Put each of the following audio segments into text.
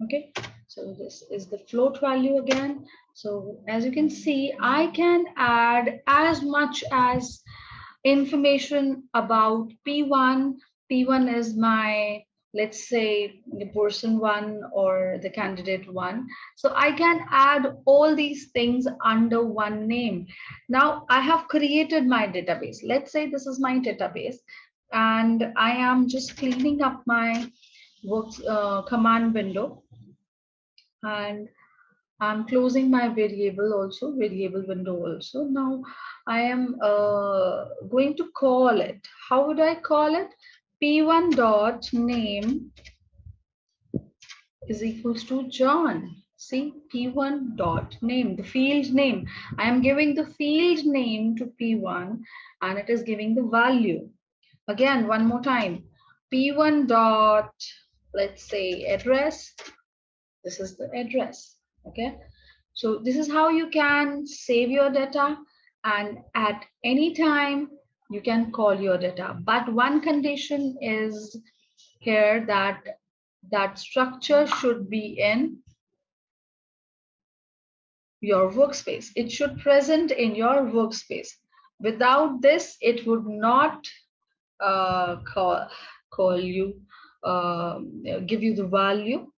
Okay, so this is the float value again. So as you can see, I can add as much as information about P1. P1 is my, let's say, the person one or the candidate one. So I can add all these things under one name. Now I have created my database. Let's say this is my database, and I am just cleaning up my works command window, and I'm closing my variable window also. Now I am going to call it. How would I call it? P1 dot name is equals to John. See, P1 dot name, the field name. I am giving the field name to P1 and it is giving the value. Again, one more time. P1 dot, let's say, address. This is the address. Okay. So this is how you can save your data, and at any time you can call your data. But one condition is here, that that structure should be in your workspace. It should present in your workspace. Without this, it would not call you, give you the value.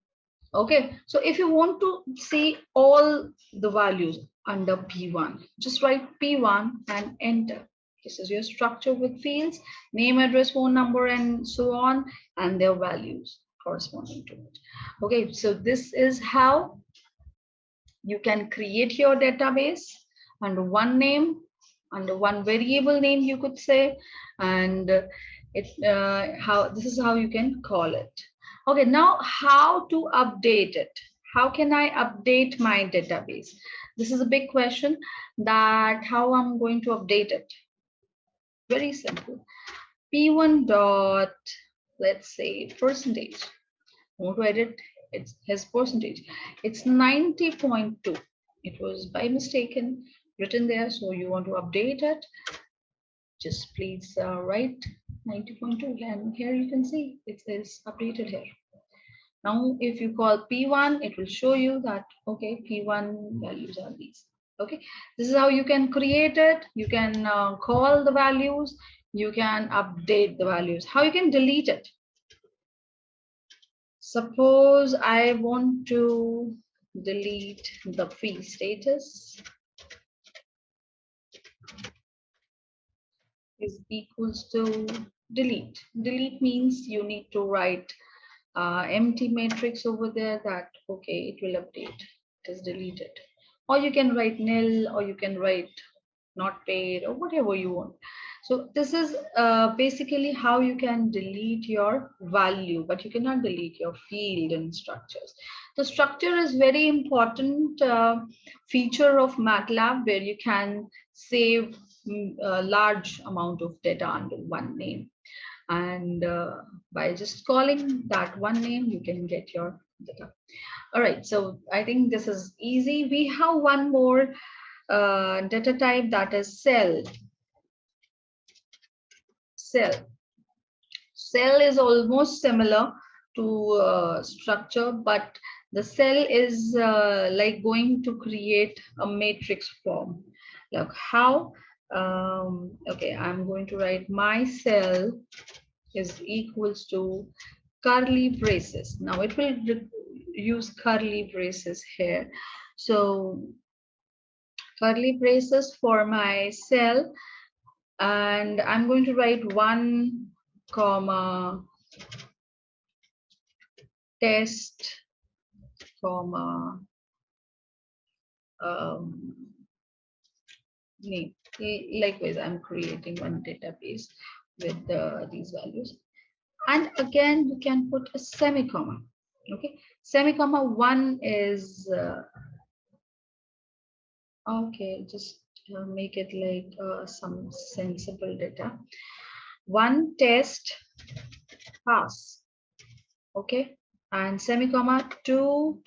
Okay, so if you want to see all the values under P1, just write P1 and enter. This is your structure with fields, name, address, phone number, and so on, and their values corresponding to it. Okay, so this is how you can create your database under one name, under one variable name, you could say, and how this is how you can call it. Okay, now how to update it? How can I update my database? This is a big question, that how I'm going to update it. Very simple. P1 dot, let's say, percentage. I want to edit it's his percentage. It's 90.2. It was by mistaken written there, so you want to update it. Just please write 90.2, and here you can see it is updated here. Now, if you call P1, it will show you that, okay, P1 values are these. Okay, this is how you can create it. You can call the values. You can update the values. How you can delete it? Suppose I want to delete the fee status is equals to delete. Delete means you need to write empty matrix over there that, okay, it will update, it is deleted. Or you can write nil, or you can write not paid, or whatever you want. So this is basically how you can delete your value, but you cannot delete your field and structures. The structure is very important feature of Matlab, where you can save a large amount of data under one name. And by just calling that one name, you can get your data. All right, so I think this is easy. We have one more data type, that is cell. Cell is almost similar to structure, but the cell is like going to create a matrix form. Like how? Okay, I'm going to write my cell is equals to curly braces. Now it will use curly braces here. So curly braces for my cell, and I'm going to write 1, test, name. Likewise, I'm creating one database with these values. And again, you can put a semicolon. Okay, semicolon 1 is okay, just make it like some sensible data. 1 test pass. Okay, and semicolon 2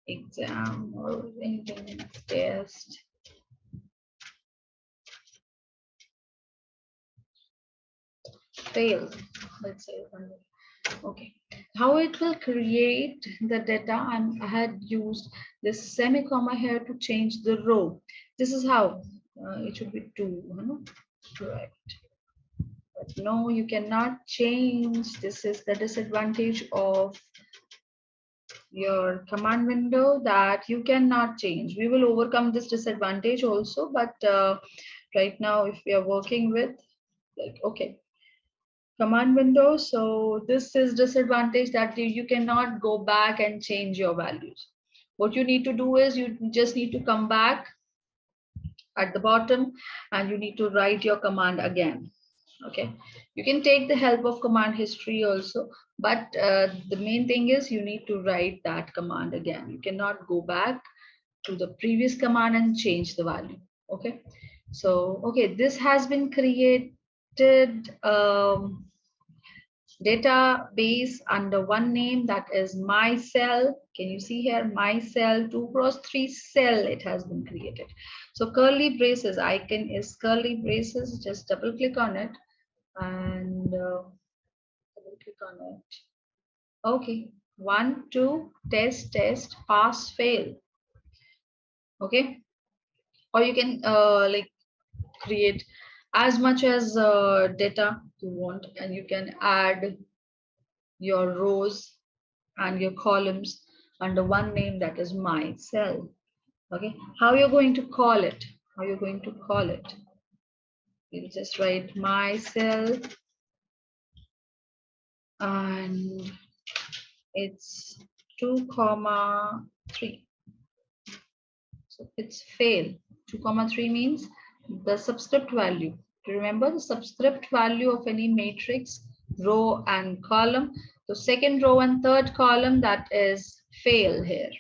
exam or anything, test fail. let's say 100. Okay, how it will create the data, I had used this semi-comma here to change the row. This is how it should be 2, right? But no, you cannot change. This is the disadvantage of your command window, that you cannot change. We will overcome this disadvantage also, but right now if we are working with, like, okay, command window, so this is disadvantage, that you cannot go back and change your values. What you need to do is you just need to come back at the bottom and you need to write your command again. Okay, you can take the help of command history also, but the main thing is you need to write that command again. You cannot go back to the previous command and change the value. Okay, so okay, this has been created database under one name, that is my cell. Can you see here, my cell 2x3 cell, it has been created. So curly braces icon is curly braces, just double click on it and double click on it. Okay, 1 2 test pass fail. Okay, or you can like create as much as data you want, and you can add your rows and your columns under one name, that is my cell. Okay, how you're going to call it, you'll just write my cell and it's 2,3. So it's fail. 2,3 means the subscript value. Remember the subscript value of any matrix, row and column. So second row and third column, that is fail here.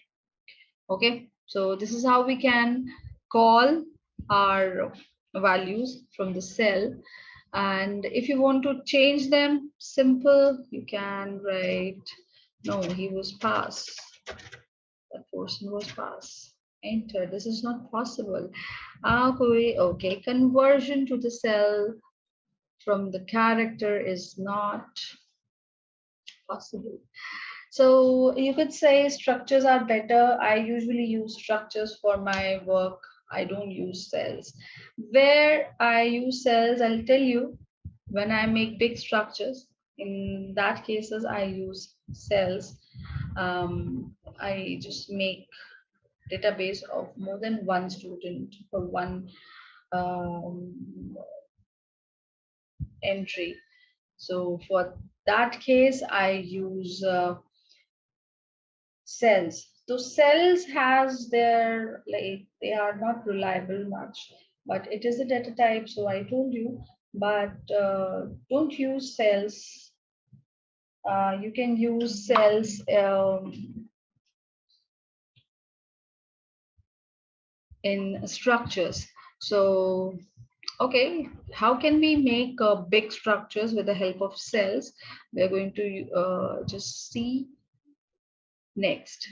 Okay, so this is how we can call our values from the cell. And if you want to change them, simple, you can write, no, he was pass. That person was pass. Enter. This is not possible. Okay, conversion to the cell from the character is not possible. So you could say structures are better. I usually use structures for my work. I don't use cells. Where I use cells, I'll tell you, when I make big structures, in that cases, I use cells. I just make database of more than one student for one entry. So for that case, I use cells. So cells has their, like, they are not reliable much, but it is a data type. So I told you, but don't use cells. You can use cells in structures. So okay, how can we make big structures with the help of cells? We're going to just see next.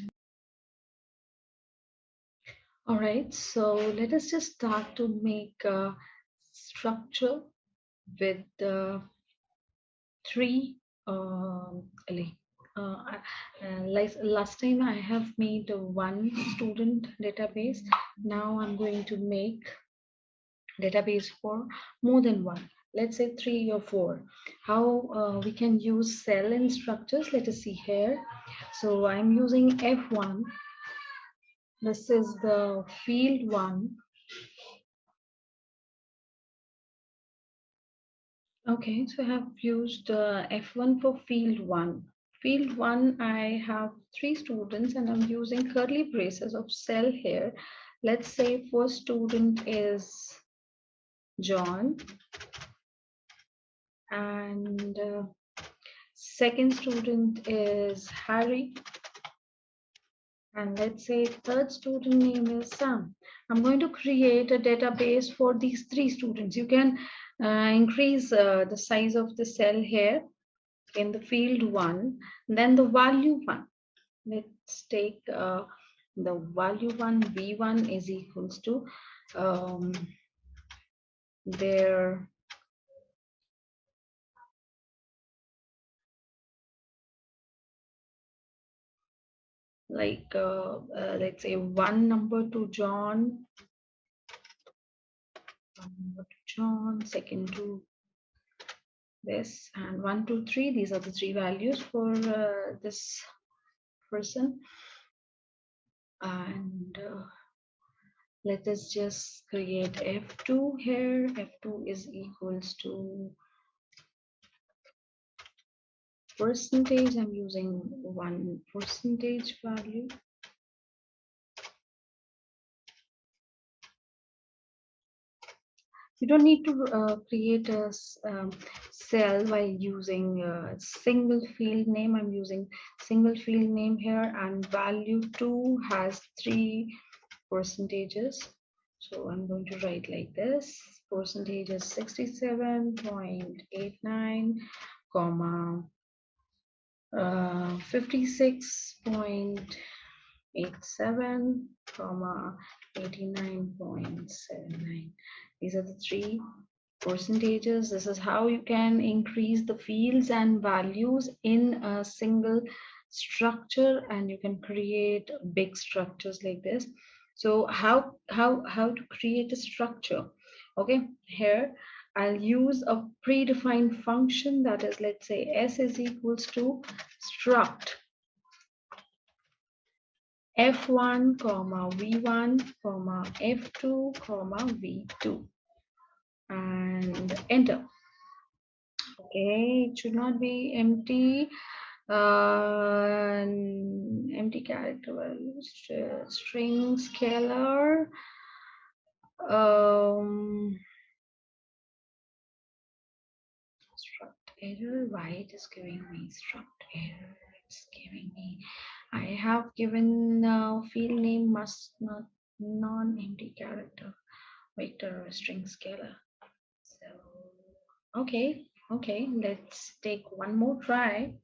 All right, so let us just start to make a structure with the three like like last time I have made a one student database. Now I'm going to make database for more than one, let's say 3 or 4. How we can use cell in structures, let us see here. So I'm using F1. This is the field 1. Okay, so I have used F1 for field 1. Field 1, I have 3 students and I'm using curly braces of cell here. Let's say first student is John and second student is Harry, and let's say third student name is Sam. I'm going to create a database for these 3 students. You can increase the size of the cell here in the field 1, then the value 1. Let's take the value 1, v1 is equals to their like let's say one number to John, one number to John, second to this, and 1, 2, 3. These are the three values for this person. And let us just create F2 here. F2 is equals to percentage. I'm using 1% value. You don't need to create a cell by using a single field name. I'm using single field name here, and value 2 has 3 percentages. So I'm going to write like this. Percentage is 67.89, comma 56.87, comma 89.79. These are the three percentages. This is how you can increase the fields and values in a single structure, and you can create big structures like this. So how to create a structure? Okay, here I'll use a predefined function, that is, let's say S is equals to struct f1 comma v1 comma f2 comma v2, and enter. Okay, it should not be empty. Empty character values, string scalar. Struct error. Why it is giving me struct error? It's giving me. I have given field name must not non-empty character vector or string scalar. So okay, let's take one more try.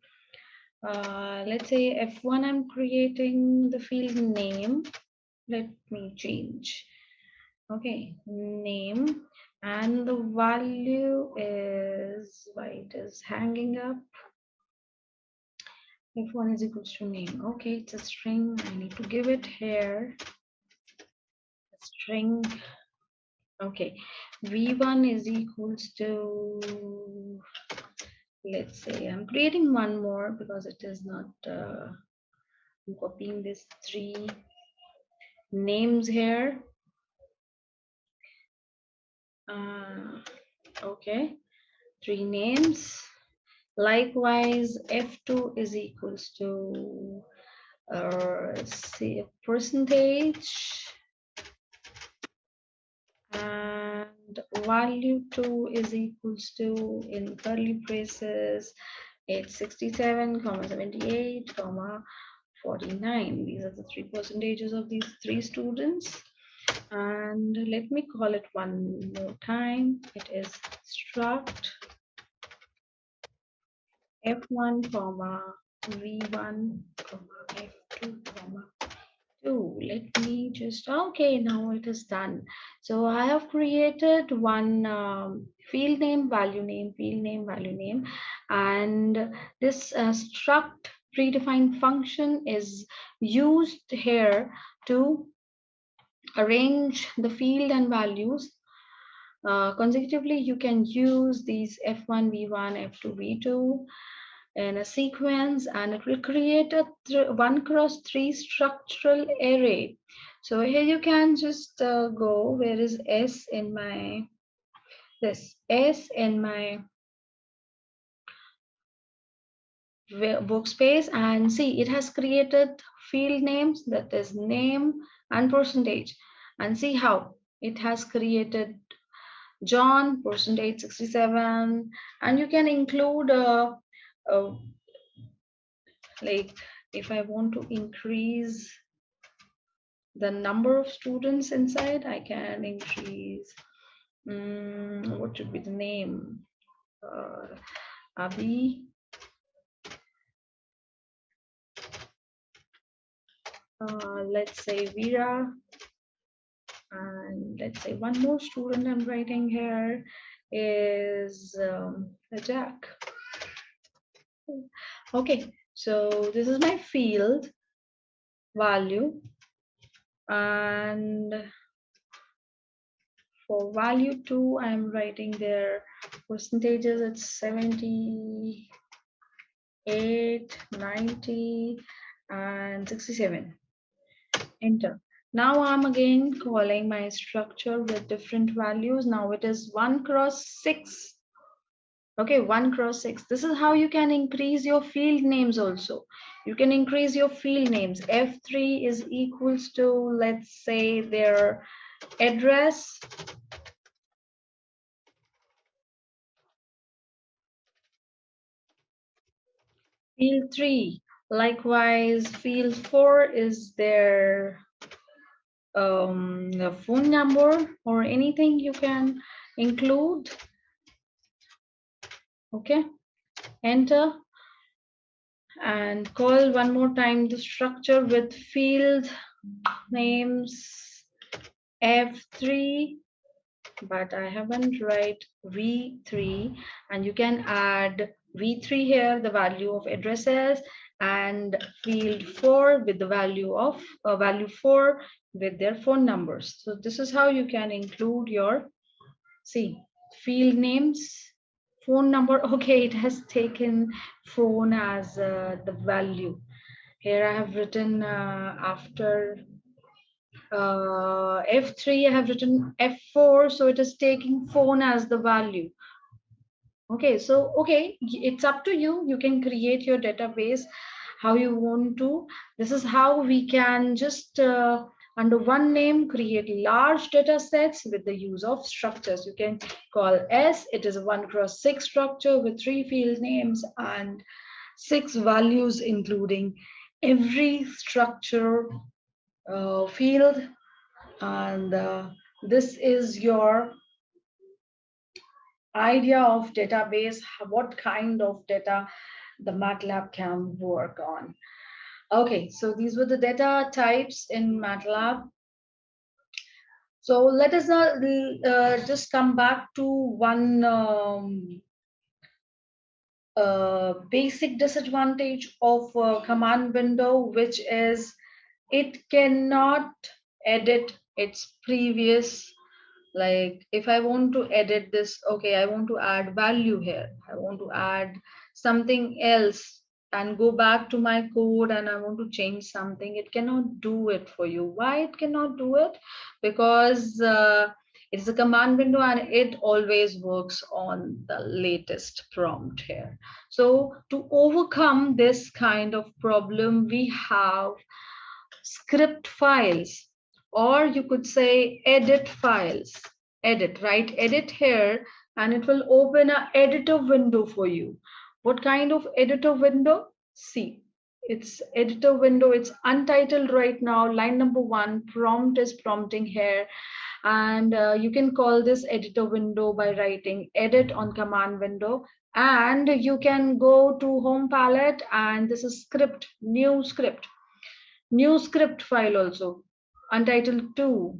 Let's say F1, I'm creating the field name. Let me change. Okay, name, and the value is, why it is hanging up. F1 is equals to name. Okay, it's a string. I need to give it here. A string. Okay, V1 is equals to, let's say I'm creating one more because it is not, I'm copying these three names here. Okay, three names. Likewise, F2 is equals to say percentage, and value 2 is equals to, in curly braces, it's 67, 78, 49. These are the three percentages of these three students. And let me call it one more time. It is struct f1 comma v1 comma f2 comma 2. Let me just, okay, now it is done. So I have created one field name, value name, field name, value name, and this struct predefined function is used here to arrange the field and values consecutively. You can use these f1, v1, f2, v2 in a sequence, and it will create a 1x3 structural array. So here you can just go, where is S in my, this S in my workspace, and see it has created field names, that is name and percentage, and see how it has created John percentage 67, and you can include like if I want to increase the number of students inside, I can increase, what should be the name, Abhi, let's say Vera, and let's say one more student I'm writing here is Jack. Okay, so this is my field, value, and for value 2 I'm writing their percentages. It's 78, 90, and 67. Enter. Now I'm again calling my structure with different values. Now it is 1 cross 6. Okay, 1 cross 6. This is how you can increase your field names also. You can increase your field names. F3 is equals to, let's say, their address. Field 3. Likewise, field 4 is their the phone number or anything you can include. Okay, enter and call one more time the structure with field names F3, but I haven't write V3, and you can add V3 here, the value of addresses, and field 4 with the value of value 4 with their phone numbers. So this is how you can include your, see, field names, phone number. Okay, it has taken phone as the value. Here I have written after F3, I have written F4, so it is taking phone as the value. Okay, so okay, it's up to you. You can create your database how you want to. This is how we can just under one name create large data sets with the use of structures. You can call S, it is a 1 cross 6 structure with 3 field names and 6 values, including every structure field, and this is your idea of database, what kind of data the Matlab can work on. Okay, so these were the data types in Matlab. So let us now just come back to one basic disadvantage of command window, which is it cannot edit its previous. Like if I want to edit this, okay, I want to add value here, I want to add something else and go back to my code and I want to change something, it cannot do it for you. Why it cannot do it? Because it's a command window and it always works on the latest prompt here. So to overcome this kind of problem, we have script files, or you could say edit files. Edit, right? Edit here, and it will open a editor window for you. What kind of editor window? See, it's editor window. It's untitled right now. Line number 1, prompt is prompting here. And you can call this editor window by writing edit on command window. And you can go to home palette, and this is script, new script file also, untitled 2,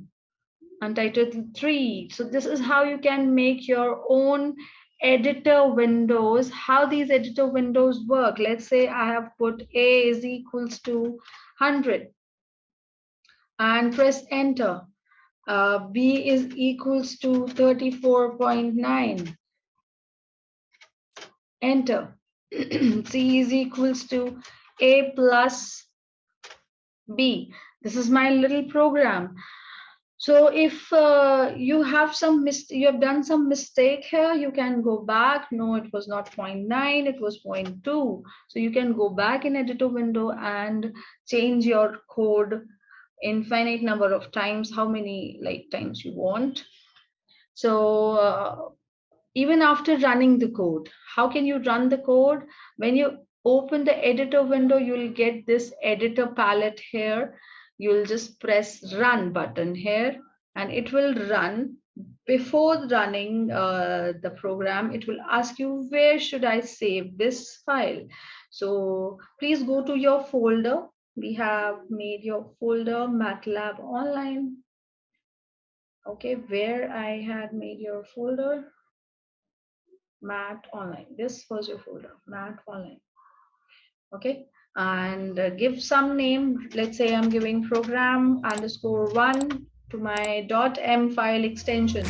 untitled 3. So this is how you can make your own editor windows. How these editor windows work? Let's say I have put a is equals to 100 and press enter. B is equals to 34.9. Enter. C is equals to A plus B. This is my little program. So if you have you have done some mistake here, you can go back. No, it was not 0.9, it was 0.2. So you can go back in editor window and change your code infinite number of times, how many like times you want. So even after running the code, how can you run the code? When you open the editor window, you'll get this editor palette here. You'll just press run button here and it will run. Before running the program, it will ask you, where should I save this file? So please go to your folder. We have made your folder Matlab online. Okay, where I had made your folder, Mat online. This was your folder, Mat online. Okay. and give some name. Let's say I'm giving program underscore one to my .m file extension.